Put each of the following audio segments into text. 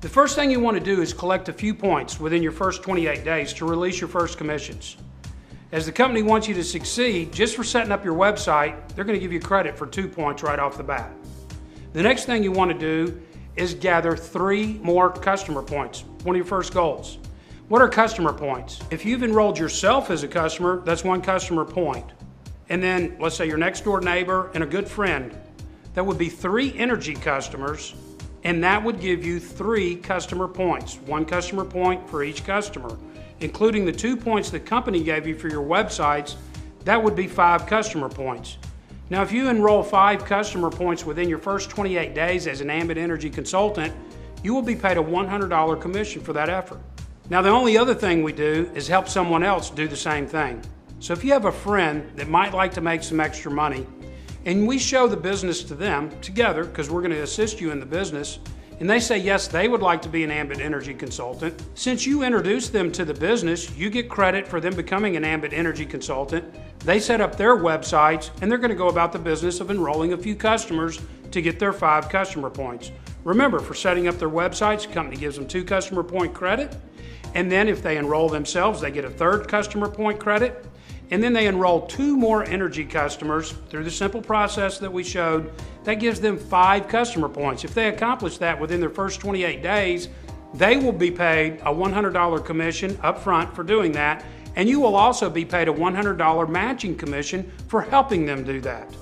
The first thing you want to do is collect a few points within your first 28 days to release your first commissions. As the company wants you to succeed, just for setting up your website, they're going to give you credit for 2 points right off the bat. The next thing you want to do is gather 3 more customer points, one of your first goals. What are customer points? If you've enrolled yourself as a customer, that's 1 customer point. And then let's say your next door neighbor and a good friend, that would be 3 energy customers, and that would give you 3 customer points, 1 customer point for each customer. Including the 2 points the company gave you for your websites, that would be 5 customer points. Now, if you enroll 5 customer points within your first 28 days as an Ambit Energy consultant, you will be paid a $100 commission for that effort. Now, the only other thing we do is help someone else do the same thing. So if you have a friend that might like to make some extra money, and we show the business to them together, because we're going to assist you in the business, and they say yes, they would like to be an Ambit Energy consultant, since you introduce them to the business, you get credit for them becoming an Ambit Energy consultant. They set up their websites, and they're going to go about the business of enrolling a few customers to get their 5 customer points. Remember, for setting up their websites, the company gives them 2 customer point credit, and then if they enroll themselves, they get a 3rd customer point credit, and then they enroll 2 more energy customers through the simple process that we showed. That gives them 5 customer points. If they accomplish that within their first 28 days, they will be paid a $100 commission up front for doing that, and you will also be paid a $100 matching commission for helping them do that.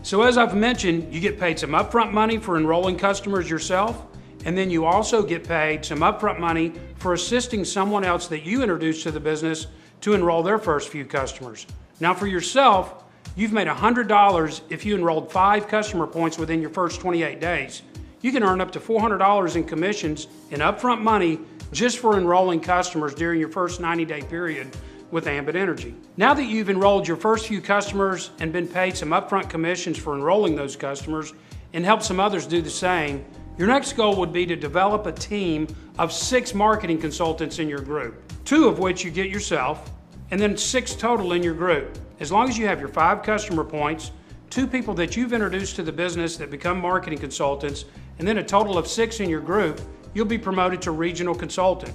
So as I've mentioned, you get paid some upfront money for enrolling customers yourself, and then you also get paid some upfront money for assisting someone else that you introduce to the business to enroll their first few customers. Now for yourself, you've made $100 if you enrolled 5 customer points within your first 28 days. You can earn up to $400 in commissions and upfront money just for enrolling customers during your first 90-day period with Ambit Energy. Now that you've enrolled your first few customers and been paid some upfront commissions for enrolling those customers and help some others do the same, your next goal would be to develop a team of 6 marketing consultants in your group, 2 of which you get yourself, and then 6 total in your group. As long as you have your 5 customer points, 2 people that you've introduced to the business that become marketing consultants, and then a total of 6 in your group, you'll be promoted to regional consultant.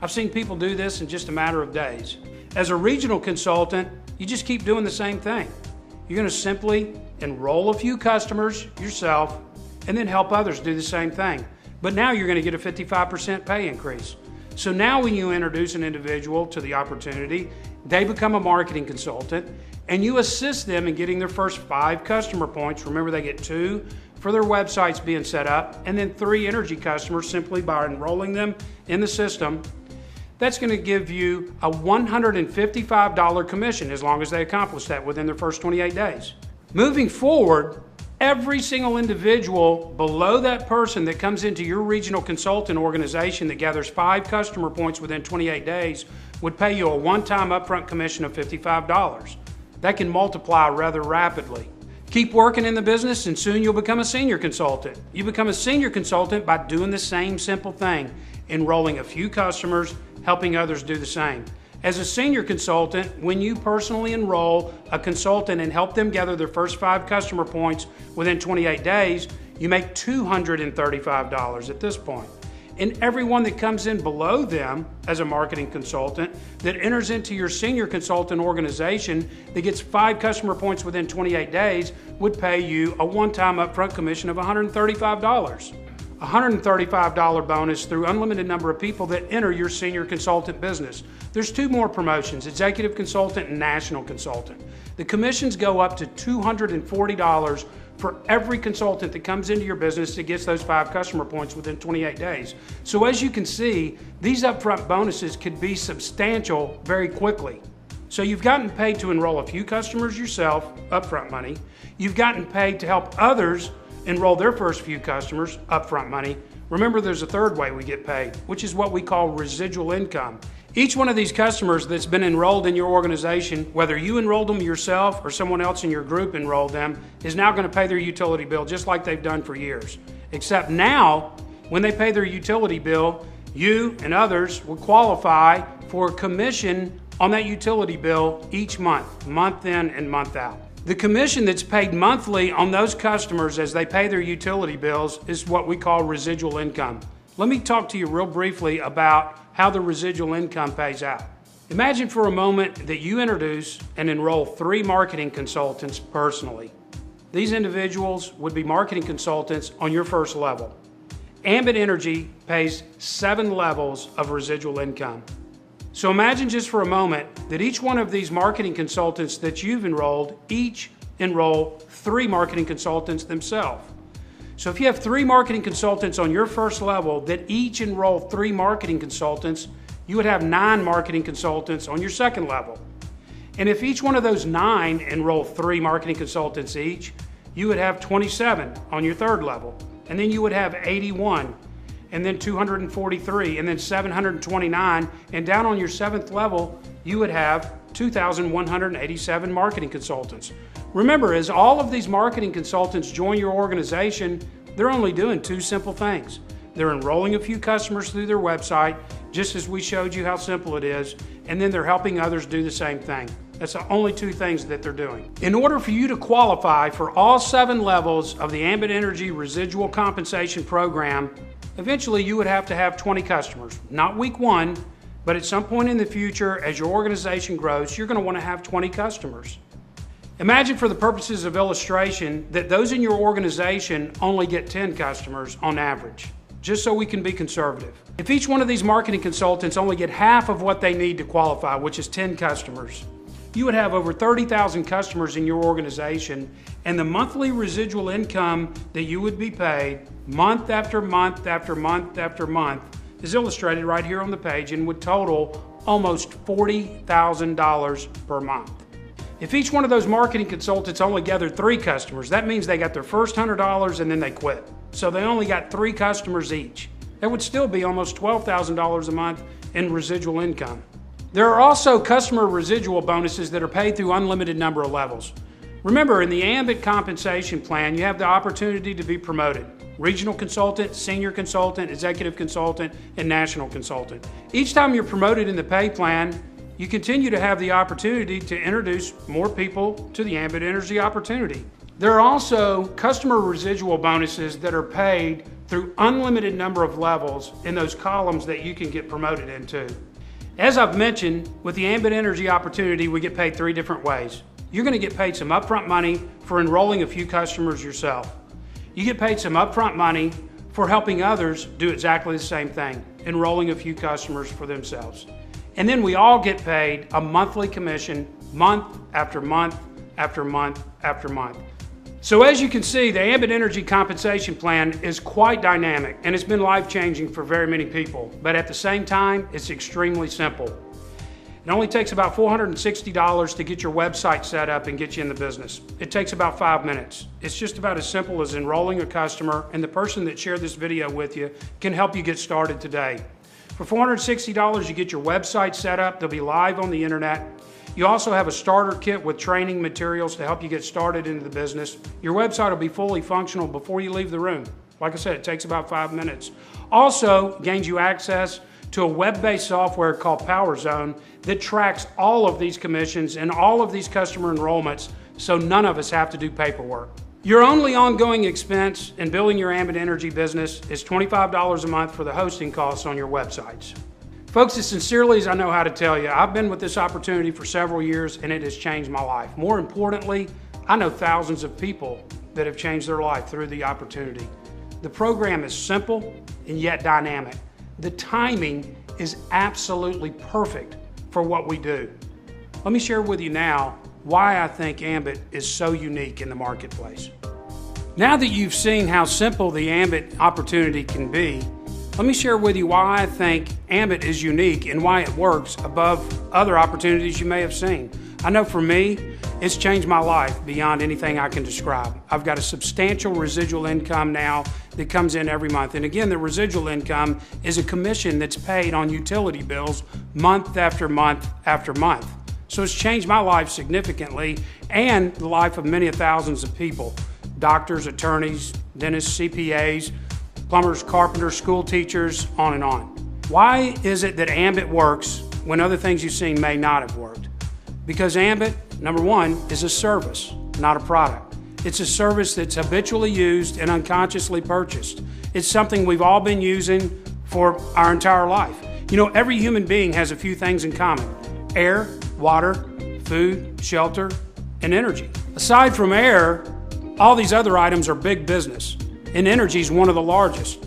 I've seen people do this in just a matter of days. As a regional consultant, you just keep doing the same thing. You're going to simply enroll a few customers yourself and then help others do the same thing. But now you're going to get a 55% pay increase. So now when you introduce an individual to the opportunity, they become a marketing consultant and you assist them in getting their first 5 customer points. Remember, they get 2 for their websites being set up and then 3 energy customers simply by enrolling them in the system. That's going to give you a $155 commission as long as they accomplish that within their first 28 days. Moving forward, every single individual below that person that comes into your regional consultant organization that gathers 5 customer points within 28 days would pay you a one-time upfront commission of $55. That can multiply rather rapidly. Keep working in the business and soon you'll become a senior consultant. You become a senior consultant by doing the same simple thing, enrolling a few customers, helping others do the same. As a senior consultant, when you personally enroll a consultant and help them gather their first 5 customer points within 28 days, you make $235 at this point. And everyone that comes in below them as a marketing consultant that enters into your senior consultant organization that gets 5 customer points within 28 days would pay you a one-time upfront commission of $135. A $135 bonus through unlimited number of people that enter your senior consultant business. There's 2 more promotions, executive consultant and national consultant. The commissions go up to $240 for every consultant that comes into your business that gets those 5 customer points within 28 days. So as you can see, these upfront bonuses could be substantial very quickly. So you've gotten paid to enroll a few customers yourself, upfront money. You've gotten paid to help others enroll their first few customers, upfront money. Remember, there's a 3rd way we get paid, which is what we call residual income. Each one of these customers that's been enrolled in your organization, whether you enrolled them yourself or someone else in your group enrolled them, is now going to pay their utility bill just like they've done for years. Except now, when they pay their utility bill, you and others will qualify for a commission on that utility bill each month, month in and month out. The commission that's paid monthly on those customers as they pay their utility bills is what we call residual income. let me talk to you real briefly about how the residual income pays out. Imagine for a moment that you introduce and enroll 3 marketing consultants personally. These individuals would be marketing consultants on your first level. Ambit Energy pays 7 levels of residual income. So imagine just for a moment that each one of these marketing consultants that you've enrolled, each enroll 3 marketing consultants themselves. So if you have 3 marketing consultants on your first level that each enroll 3 marketing consultants, you would have 9 marketing consultants on your second level. And if each one of those 9 enroll 3 marketing consultants each, you would have 27 on your third level. And then you would have 81, and then 243, and then 729, and down on your 7th level, you would have 2,187 marketing consultants. Remember, as all of these marketing consultants join your organization, they're only doing 2 simple things. They're enrolling a few customers through their website, just as we showed you how simple it is, and then they're helping others do the same thing. That's the only 2 things that they're doing. In order for you to qualify for all 7 levels of the Ambit Energy Residual Compensation Program, eventually you would have to have 20 customers. Not week 1, but at some point in the future, as your organization grows, you're going to want to have 20 customers. Imagine, for the purposes of illustration, that those in your organization only get 10 customers on average, just so we can be conservative. If each one of these marketing consultants only get half of what they need to qualify, which is 10 customers, you would have over 30,000 customers in your organization, and the monthly residual income that you would be paid month after month after month after month is illustrated right here on the page and would total almost $40,000 per month. If each one of those marketing consultants only gathered 3 customers, that means they got their first $100 and then they quit. So they only got 3 customers each. That would still be almost $12,000 a month in residual income. There are also customer residual bonuses that are paid through unlimited number of levels. Remember, in the Ambit compensation plan, you have the opportunity to be promoted. Regional consultant, senior consultant, executive consultant, and national consultant. Each time you're promoted in the pay plan, you continue to have the opportunity to introduce more people to the Ambit Energy opportunity. There are also customer residual bonuses that are paid through unlimited number of levels in those columns that you can get promoted into. As I've mentioned, with the Ambit Energy opportunity, we get paid 3 different ways. You're going to get paid some upfront money for enrolling a few customers yourself. You get paid some upfront money for helping others do exactly the same thing, enrolling a few customers for themselves. And then we all get paid a monthly commission month after month after month after month. So as you can see, the Ambit Energy compensation plan is quite dynamic, and it's been life-changing for very many people. But at the same time, it's extremely simple. It only takes about $460 to get your website set up and get you in the business. It takes about 5 minutes. It's just about as simple as enrolling a customer, and the person that shared this video with you can help you get started today. For $460, you get your website set up. They'll be live on the internet. You also have a starter kit with training materials to help you get started into the business. Your website will be fully functional before you leave the room. Like I said, it takes about 5 minutes. Also gains you access to a web-based software called PowerZone that tracks all of these commissions and all of these customer enrollments, so none of us have to do paperwork. Your only ongoing expense in building your Ambit Energy business is $25 a month for the hosting costs on your websites. Folks, as sincerely as I know how to tell you, I've been with this opportunity for several years and it has changed my life. More importantly, I know thousands of people that have changed their life through the opportunity. The program is simple and yet dynamic. The timing is absolutely perfect for what we do. Let me share with you now why I think Ambit is so unique in the marketplace. Now that you've seen how simple the Ambit opportunity can be, let me share with you why I think Ambit is unique and why it works above other opportunities you may have seen. I know for me, it's changed my life beyond anything I can describe. I've got a substantial residual income now that comes in every month. And again, the residual income is a commission that's paid on utility bills month after month after month. So it's changed my life significantly and the life of many thousands of people. Doctors, attorneys, dentists, CPAs, plumbers, carpenters, school teachers, on and on. Why is it that Ambit works when other things you've seen may not have worked? Because Ambit, number one, is a service, not a product. It's a service that's habitually used and unconsciously purchased. It's something we've all been using for our entire life. You know, every human being has a few things in common: air, water, food, shelter, and energy. Aside from air, all these other items are big business, and energy is one of the largest.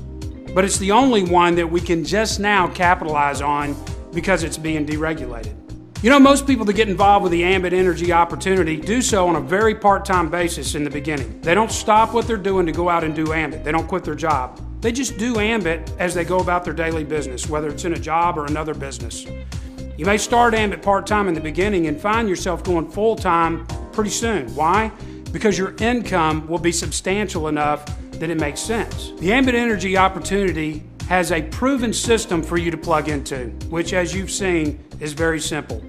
But it's the only one that we can just now capitalize on because it's being deregulated. You know, most people that get involved with the Ambit Energy opportunity do so on a very part-time basis in the beginning. They don't stop what they're doing to go out and do Ambit. They don't quit their job. They just do Ambit as they go about their daily business, whether it's in a job or another business. You may start Ambit part-time in the beginning and find yourself going full-time pretty soon. Why? Because your income will be substantial enough that it makes sense. The Ambit Energy opportunity has a proven system for you to plug into, which, as you've seen, is very simple.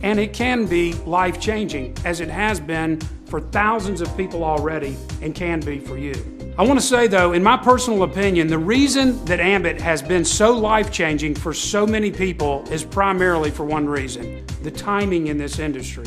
And it can be life-changing, as it has been for thousands of people already and can be for you. I want to say, though, in my personal opinion, the reason that Ambit has been so life-changing for so many people is primarily for one reason: the timing in this industry.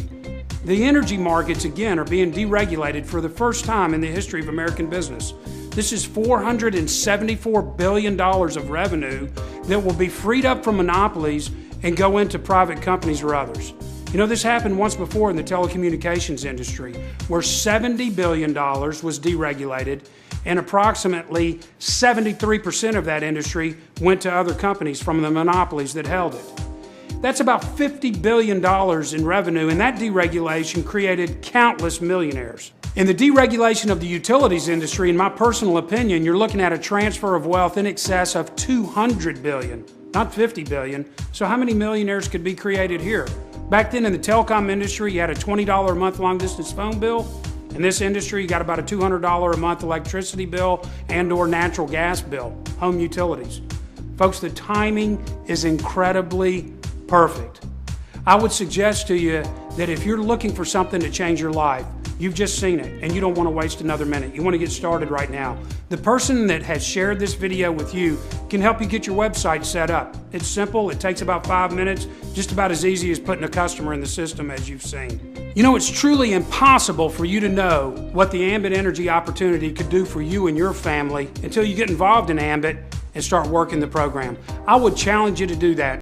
The energy markets, again, are being deregulated for the first time in the history of American business. This is $474 billion of revenue that will be freed up from monopolies and go into private companies or others. You know, this happened once before in the telecommunications industry, where $70 billion was deregulated, and approximately 73% of that industry went to other companies from the monopolies that held it. That's about $50 billion in revenue, and that deregulation created countless millionaires. In the deregulation of the utilities industry, in my personal opinion, you're looking at a transfer of wealth in excess of $200 billion, not $50 billion. So how many millionaires could be created here? Back then in the telecom industry, you had a $20 a month long-distance phone bill. In this industry, you got about a $200 a month electricity bill and/or natural gas bill, home utilities. Folks, the timing is incredibly perfect. I would suggest to you that if you're looking for something to change your life, you've just seen it and you don't want to waste another minute. You want to get started right now. The person that has shared this video with you can help you get your website set up. It's simple. It takes about 5 minutes, just about as easy as putting a customer in the system, as you've seen. You know, it's truly impossible for you to know what the Ambit Energy opportunity could do for you and your family until you get involved in Ambit and start working the program. I would challenge you to do that.